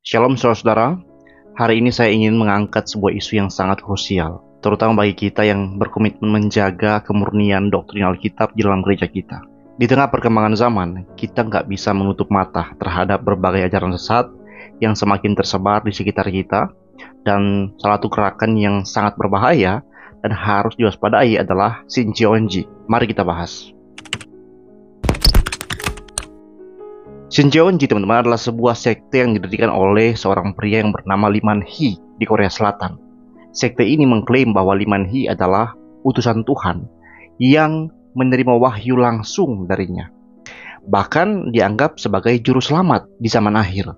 Shalom saudara-saudara, hari ini saya ingin mengangkat sebuah isu yang sangat krusial, terutama bagi kita yang berkomitmen menjaga kemurnian doktrin Alkitab di dalam gereja kita. Di tengah perkembangan zaman, kita nggak bisa menutup mata terhadap berbagai ajaran sesat yang semakin tersebar di sekitar kita, dan salah satu gerakan yang sangat berbahaya dan harus diwaspadai adalah Shincheonji. Mari kita bahas. Shincheonji, teman-teman, adalah sebuah sekte yang didirikan oleh seorang pria yang bernama Lee Man-hee di Korea Selatan. Sekte ini mengklaim bahwa Lee Man-hee adalah utusan Tuhan yang menerima wahyu langsung darinya. Bahkan dianggap sebagai juru selamat di zaman akhir.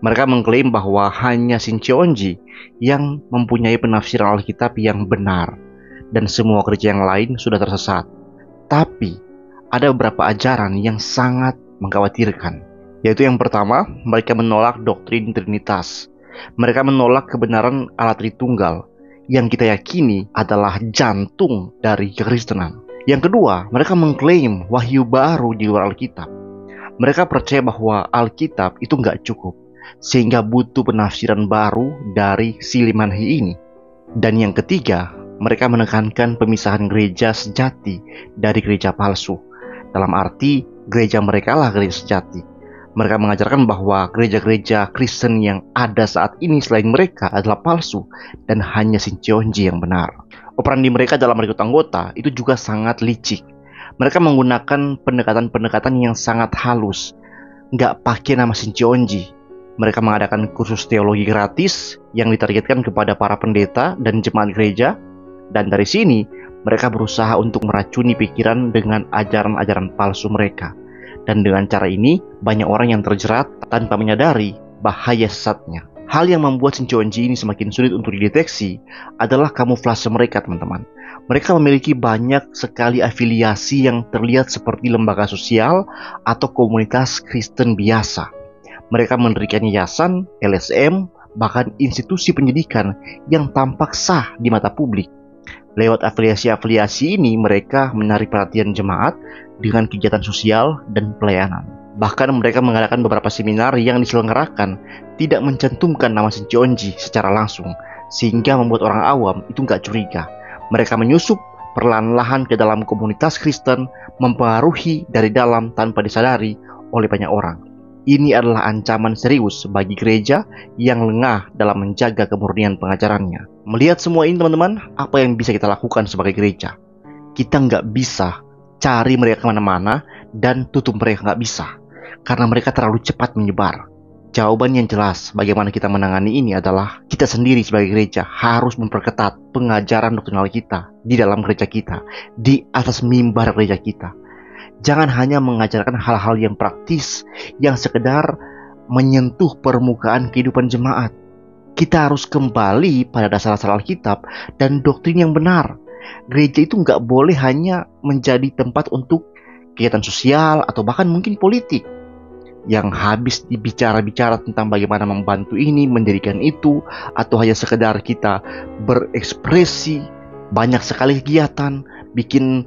Mereka mengklaim bahwa hanya Shincheonji yang mempunyai penafsiran Alkitab yang benar, dan semua gereja yang lain sudah tersesat. Tapi ada beberapa ajaran yang sangat mengkhawatirkan, yaitu yang pertama, mereka menolak doktrin Trinitas. Mereka menolak kebenaran Allah Tritunggal yang kita yakini adalah jantung dari kekristenan. Yang kedua, mereka mengklaim wahyu baru di luar Alkitab. Mereka percaya bahwa Alkitab itu nggak cukup, sehingga butuh penafsiran baru dari si Lee Man-hee ini. Dan yang ketiga, mereka menekankan pemisahan gereja sejati dari gereja palsu. Dalam arti, gereja mereka lah gereja sejati. Mereka mengajarkan bahwa gereja-gereja Kristen yang ada saat ini selain mereka adalah palsu dan hanya Shincheonji yang benar. Operandi mereka dalam merekrut anggota itu juga sangat licik. Mereka menggunakan pendekatan-pendekatan yang sangat halus, nggak pakai nama Shincheonji. Mereka mengadakan kursus teologi gratis yang ditargetkan kepada para pendeta dan jemaat gereja, dan dari sini mereka berusaha untuk meracuni pikiran dengan ajaran-ajaran palsu mereka. Dan dengan cara ini, banyak orang yang terjerat tanpa menyadari bahaya sesatnya. Hal yang membuat Shincheonji ini semakin sulit untuk dideteksi adalah kamuflase mereka, teman-teman. Mereka memiliki banyak sekali afiliasi yang terlihat seperti lembaga sosial atau komunitas Kristen biasa. Mereka mendirikan yayasan, LSM, bahkan institusi pendidikan yang tampak sah di mata publik. Lewat afiliasi-afiliasi ini, mereka menarik perhatian jemaat dengan kegiatan sosial dan pelayanan. Bahkan mereka mengadakan beberapa seminar yang diselenggarakan tidak mencantumkan nama Shincheonji secara langsung, sehingga membuat orang awam itu nggak curiga. Mereka menyusup perlahan-lahan ke dalam komunitas Kristen, mempengaruhi dari dalam tanpa disadari oleh banyak orang. Ini adalah ancaman serius bagi gereja yang lengah dalam menjaga kemurnian pengajarannya. Melihat semua ini, teman-teman, apa yang bisa kita lakukan sebagai gereja? Kita nggak bisa cari mereka kemana-mana dan tutup mereka, nggak bisa. Karena mereka terlalu cepat menyebar. Jawaban yang jelas bagaimana kita menangani ini adalah kita sendiri sebagai gereja harus memperketat pengajaran doktrinal kita di dalam gereja kita, di atas mimbar gereja kita. Jangan hanya mengajarkan hal-hal yang praktis, yang sekedar menyentuh permukaan kehidupan jemaat. Kita harus kembali pada dasar-dasar Alkitab dan doktrin yang benar. Gereja itu nggak boleh hanya menjadi tempat untuk kegiatan sosial atau bahkan mungkin politik, yang habis dibicara-bicara tentang bagaimana membantu ini, mendirikan itu, atau hanya sekedar kita berekspresi. Banyak sekali kegiatan, bikin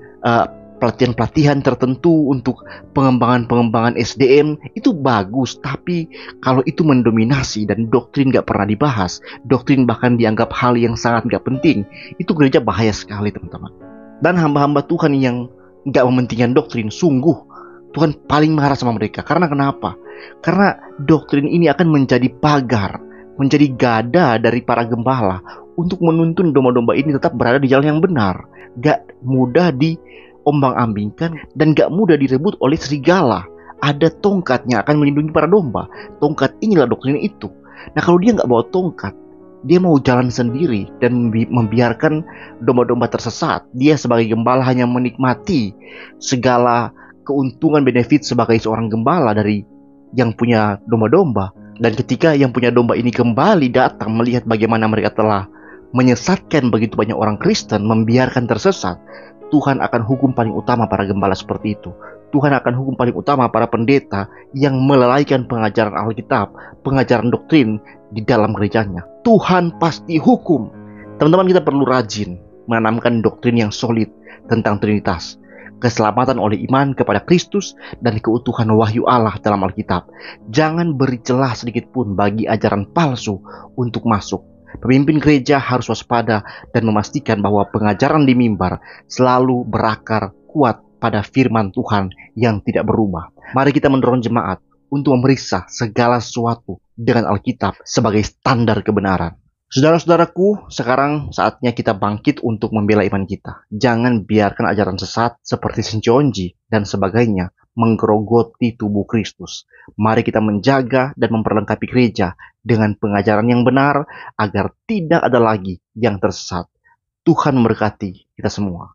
pelatihan-pelatihan tertentu untuk pengembangan SDM itu bagus, tapi kalau itu mendominasi dan doktrin gak pernah dibahas, doktrin bahkan dianggap hal yang sangat gak penting, itu gereja bahaya sekali, teman-teman. Dan hamba-hamba Tuhan yang gak mementingkan doktrin, sungguh Tuhan paling marah sama mereka. Karena kenapa? Karena doktrin ini akan menjadi pagar, menjadi gada dari para gembala untuk menuntun domba-domba ini tetap berada di jalan yang benar, gak mudah diombang-ambingkan dan gak mudah direbut oleh serigala. Ada tongkatnya akan melindungi para domba. Tongkat inilah doktrin itu. Nah, kalau dia gak bawa tongkat, dia mau jalan sendiri dan membiarkan domba-domba tersesat. Dia sebagai gembala hanya menikmati segala keuntungan benefit sebagai seorang gembala dari yang punya domba-domba. Dan ketika yang punya domba ini kembali datang melihat bagaimana mereka telah menyesatkan begitu banyak orang Kristen, membiarkan tersesat, Tuhan akan hukum paling utama para gembala seperti itu. Tuhan akan hukum paling utama para pendeta yang melalaikan pengajaran Alkitab, pengajaran doktrin di dalam gerejanya. Tuhan pasti hukum. Teman-teman, kita perlu rajin menanamkan doktrin yang solid tentang Trinitas. keselamatan oleh iman kepada Kristus, dan keutuhan wahyu Allah dalam Alkitab. Jangan beri celah sedikit pun bagi ajaran palsu untuk masuk. Pemimpin gereja harus waspada dan memastikan bahwa pengajaran di mimbar selalu berakar kuat pada firman Tuhan yang tidak berubah. Mari kita mendorong jemaat untuk memeriksa segala sesuatu dengan Alkitab sebagai standar kebenaran. Saudara-saudaraku, sekarang saatnya kita bangkit untuk membela iman kita. Jangan biarkan ajaran sesat seperti Senjonji dan sebagainya menggerogoti tubuh Kristus. Mari kita menjaga dan memperlengkapi gereja dengan pengajaran yang benar agar tidak ada lagi yang tersesat. Tuhan memberkati kita semua.